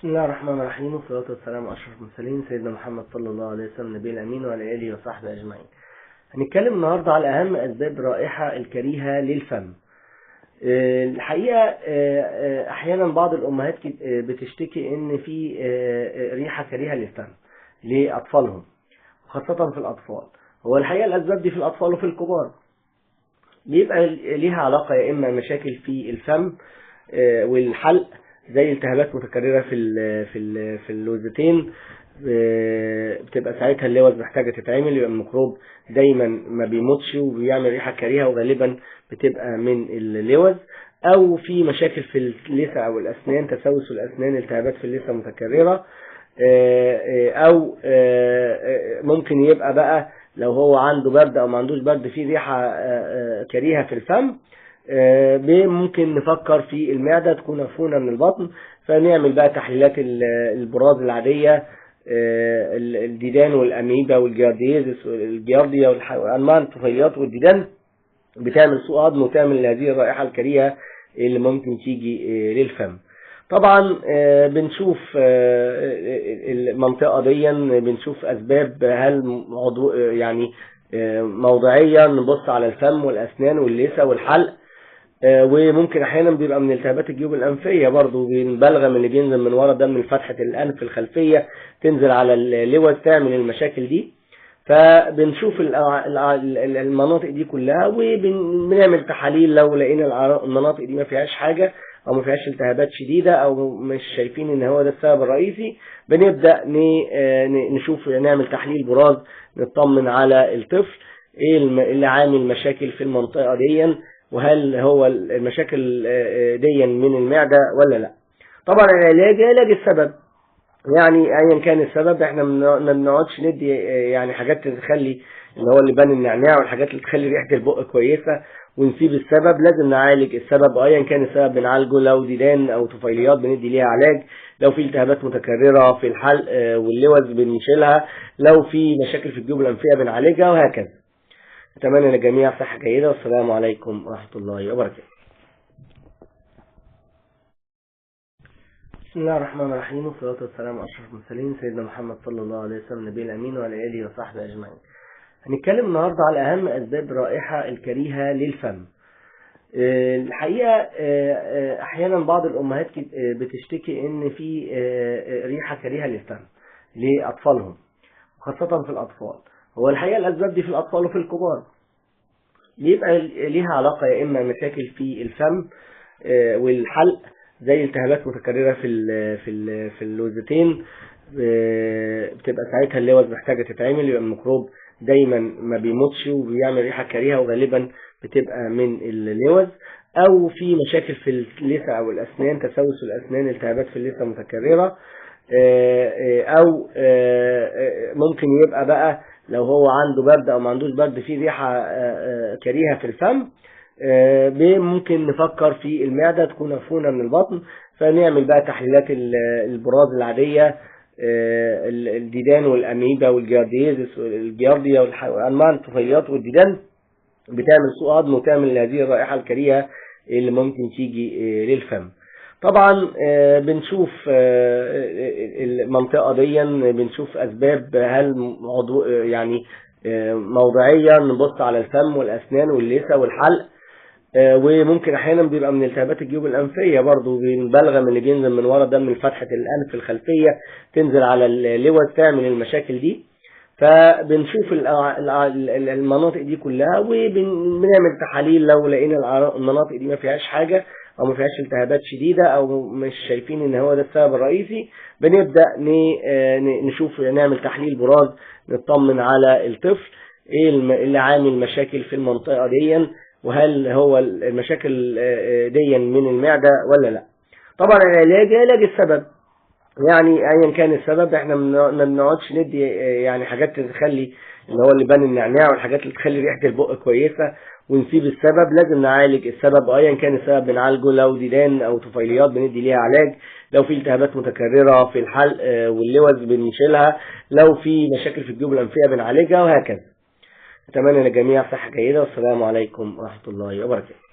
بسم الله الرحمن الرحيم، والصلاة والسلام على أشرف المرسلين سيدنا محمد صلى الله عليه وسلم النبي الأمين وعلى آله وصحبه أجمعين. هنتكلم النهارده على أهم أسباب الرائحة الكريهة للفم. الحقيقة أحيانا بعض الأمهات بتشتكي إن في ريحة كريهة للفم لأطفالهم، وخاصة في الأطفال. هو الحقيقة الأسباب دي في الأطفال وفي الكبار بيبقى ليها علاقة يا إما مشاكل في الفم والحلق، زي التهابات متكررة في اللوزتين، بتبقى ساعتها اللوز محتاجة تتعمل، يبقى الميكروب دايما ما بيموتش وبيعمل ريحة كريهة، وغالبا بتبقى من اللوز. او في مشاكل في اللثة او الاسنان، تسوس الاسنان، التهابات في اللثة متكررة، او ممكن يبقى بقى لو هو عنده برد او ما عندوش برد في ريحة كريهة في الفم. ممكن نفكر في المعدة تكون مفهونة من البطن، فنعمل بقى تحليلات البراز العادية، الديدان والأميبا والجارديزس والجارديا وأنواع الطفيليات والديدان بتعمل سوء هضم وتعمل هذه الرائحة الكريهة اللي ممكن تيجي للفم. طبعا بنشوف المنطقة دي، بنشوف أسباب، هل يعني موضعيا نبص على الفم والأسنان واللثة والحلق، وممكن احيانا بيبقى من التهابات الجيوب الانفيه برضو، بالبلغم اللي بينزل من ورا ده من فتحه الانف الخلفيه تنزل على اللوز تعمل المشاكل دي. فبنشوف المناطق دي كلها وبنعمل تحاليل، لو لقينا المناطق دي ما فيهاش حاجه او ما فيهاش التهابات شديده او مش شايفين ان هو ده السبب الرئيسي، بنبدا نشوف، نعمل تحليل براز نطمن على الطفل ايه اللي عامل مشاكل في المنطقه دي، وهل هو المشاكل دي من المعدة ولا لا. طبعا علاج السبب، يعني ايا كان السبب احنا ما بنقعدش ندي يعني حاجات تخلي اللي هو اللبان النعناع والحاجات اللي تخلي ريحة البق كويسة ونسيب السبب. لازم نعالج السبب، ايا كان السبب بنعالجه. لو ديدان او طفيليات بندي ليها علاج، لو في التهابات متكررة في الحلق واللوز بنشيلها، لو في مشاكل في الجيوب الانفية بنعالجها، وهكذا. أتمنى للجميع صحة جيدة، والسلام عليكم ورحمة الله وبركاته. بسم الله الرحمن الرحيم، والصلاة والسلام على أشرف المرسلين سيدنا محمد صلى الله عليه وسلم النبي الأمين وعلى آله وصحبه أجمعين. هنتكلم النهارده على أهم أسباب الرائحة الكريهة للفم. الحقيقة أحيانا بعض الأمهات بتشتكي إن في ريحة كريهة للفم لأطفالهم، وخاصة في الأطفال. هو الحقيقة الأسباب دي في الأطفال وفي الكبار بيبقى ليها علاقة يا إما مشاكل في الفم والحلق، زي التهابات متكررة في اللوزتين، بتبقى ساعتها اللوز محتاجة تتعمل، يبقى الميكروب دايما ما بيموتش وبيعمل ريحة كريهة، وغالبا بتبقى من اللوز. او في مشاكل في اللثة او الاسنان، تسوس الاسنان، التهابات في اللثة متكررة، او ممكن يبقى بقى لو هو عنده برد او ما عندوش برد في ريحة كريهة في الفم. ممكن نفكر في المعدة تكون مفهونة من البطن، فنعمل بقى تحليلات البراز العادية، الديدان والأميبا والجارديزس والجارديا وأنواع الطفيليات والديدان بتعمل سوء هضم وتعمل هذه الرائحة الكريهة اللي ممكن تيجي للفم. طبعا بنشوف المنطقة دي، بنشوف أسباب، هل يعني موضعيا نبص على الفم والأسنان واللثة والحلق، وممكن احيانا بيبقى من التهابات الجيوب الانفيه برضو، بالبلغم اللي بينزل من ورا ده من فتحه الانف الخلفيه تنزل على اللوز تعمل المشاكل دي. فبنشوف المناطق دي كلها وبنعمل تحاليل، لو لقينا المناطق دي ما فيهاش حاجه او ما فيهاش التهابات شديده او مش شايفين ان هو ده السبب الرئيسي، بنبدا نشوف، نعمل تحليل براز نطمن على الطفل ايه اللي عامل مشاكل في المنطقه دي، وهل هو المشاكل دي من المعدة ولا لا. طبعا علاج السبب، يعني ايا كان السبب احنا ما بنقعدش ندي يعني حاجات تخلي اللي هو اللبان النعناع والحاجات اللي تخلي ريحة البق كويسة ونسيب السبب. لازم نعالج السبب، ايا كان السبب بنعالجه. لو ديدان او طفيليات بندي ليها علاج، لو في التهابات متكررة في الحلق واللوز بنشيلها، لو في مشاكل في الجيوب الانفية بنعالجها، وهكذا. أتمنى للجميع صحة جيدة، والسلام عليكم ورحمة الله وبركاته.